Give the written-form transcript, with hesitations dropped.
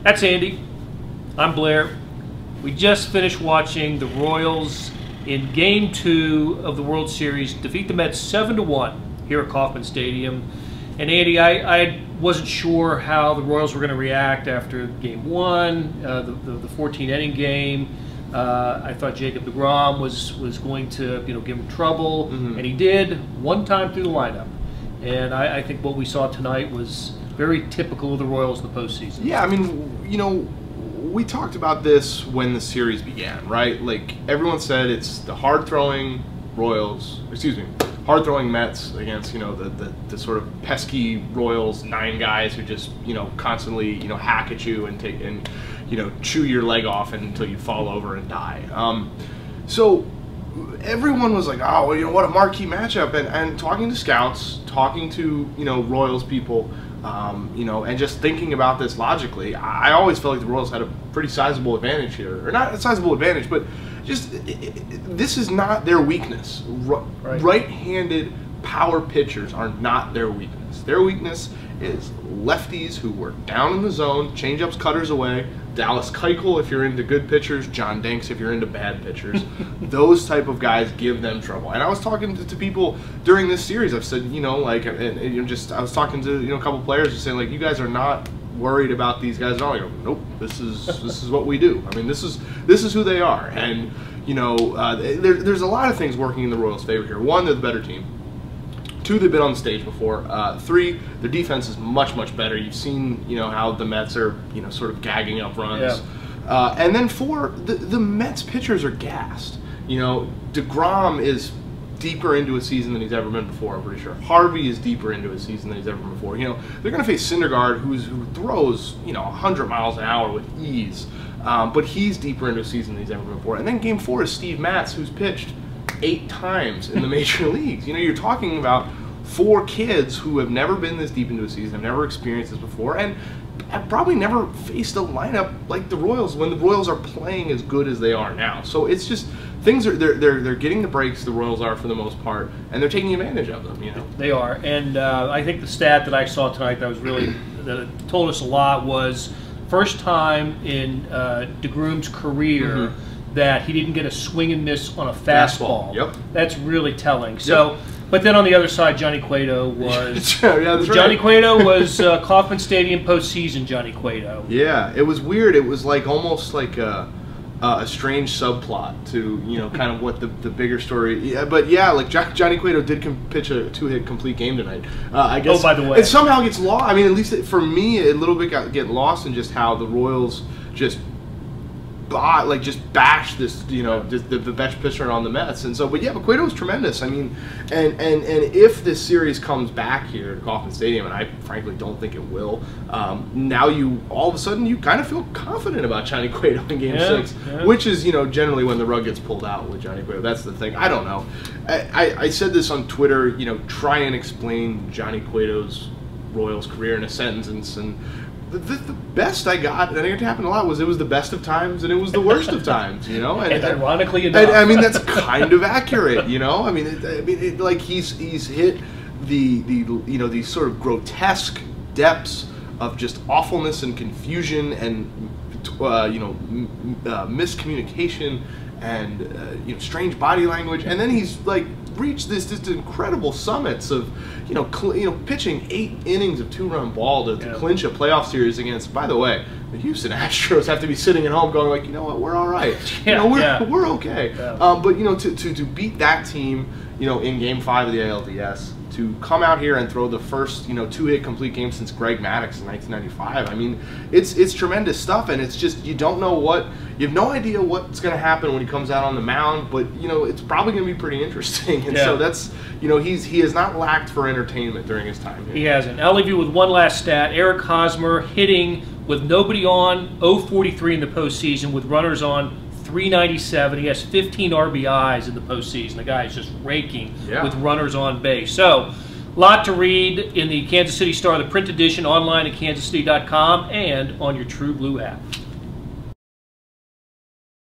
That's Andy. I'm Blair. We just finished watching the Royals in Game 2 of the World Series defeat the Mets 7-1 here at Kauffman Stadium. And Andy, I wasn't sure how the Royals were going to react after Game 1, the 14-inning game. I thought Jacob deGrom was going to give him trouble, and he did one time through the lineup. And I think what we saw tonight was very typical of the Royals in the postseason. Yeah, I mean, we talked about this when the series began, right? Like, everyone said it's the hard-throwing Royals, hard-throwing Mets against, the sort of pesky Royals, 9 guys who just, constantly, hack at you and chew your leg off until you fall over and die. So everyone was like, oh, well, what a marquee matchup. And talking to scouts, talking to, Royals people, and just thinking about this logically, I always felt like the Royals had a pretty sizable advantage here. Or not a sizable advantage, but just this is not their weakness. Right-handed power pitchers are not their weakness. Their weakness is lefties who work down in the zone, change-ups, cutters away, Dallas Keuchel if you're into good pitchers, John Danks if you're into bad pitchers. Those type of guys give them trouble. And I was talking to people during this series. I've said, I was talking to a couple players and saying, like, you guys are not worried about these guys at all. I go, nope, this is what we do. I mean, this is who they are. And there's a lot of things working in the Royals' favor here. 1, they're the better team. 2, they've been on the stage before. 3, their defense is much, much better. You've seen, how the Mets are, sort of gagging up runs. Yeah. And then 4, the Mets pitchers are gassed. deGrom is deeper into a season than he's ever been before, I'm pretty sure. Harvey is deeper into a season than he's ever been before. They're going to face Syndergaard, who throws, 100 miles an hour with ease. But he's deeper into a season than he's ever been before. And then Game 4 is Steve Matz, who's pitched 8 times in the major leagues. You're talking about 4 kids who have never been this deep into a season, have never experienced this before, and have probably never faced a lineup like the Royals when the Royals are playing as good as they are now. So it's just things are they're getting the breaks, the Royals are, for the most part, and they're taking advantage of them. They are, and I think the stat that I saw tonight that told us a lot was first time in deGrom's career that he didn't get a swing and miss on a fastball. Yep. That's really telling. So, but then on the other side, Johnny Cueto was Johnny right. Cueto was Kauffman Stadium postseason Johnny Cueto. Yeah, it was weird. It was like almost like a strange subplot to kind of what the bigger story. Yeah, but yeah, like Johnny Cueto did pitch a 2-hit complete game tonight. I guess. Oh, by the way, it somehow gets lost. I mean, at least for me, a little bit get lost in just how the Royals just bash this, the best pitcher on the Mets. And so, but Cueto was tremendous. I mean, and if this series comes back here to Kauffman Stadium, and I frankly don't think it will, now all of a sudden you kind of feel confident about Johnny Cueto in Game 6, which is, generally when the rug gets pulled out with Johnny Cueto. That's the thing. I don't know. I said this on Twitter, try and explain Johnny Cueto's Royals career in a sentence, and the best I got, and it happened a lot, was it was the best of times and it was the worst of times, And ironically enough, I mean, that's kind of accurate, I mean, like he's hit these sort of grotesque depths of just awfulness and confusion and miscommunication and strange body language, and then he's like reached this just incredible summits of pitching 8 innings of 2-run ball to clinch a playoff series against, by the way, the Houston Astros have to be sitting at home going like, you know what, we're all right, we're okay. But to beat that team, in Game 5 of the ALDS, to come out here and throw the first 2-hit complete game since Greg Maddux in 1995. I mean, it's tremendous stuff, and it's just you have no idea what's going to happen when he comes out on the mound, but it's probably going to be pretty interesting. And so that's he has not lacked for entertainment during his time here. He hasn't. I'll leave you with one last stat. Eric Hosmer hitting with nobody on, 0-43 in the postseason with runners on, 397. He has 15 RBIs in the postseason. The guy is just raking with runners on base. So, a lot to read in the Kansas City Star, the print edition, online at kansascity.com, and on your True Blue app.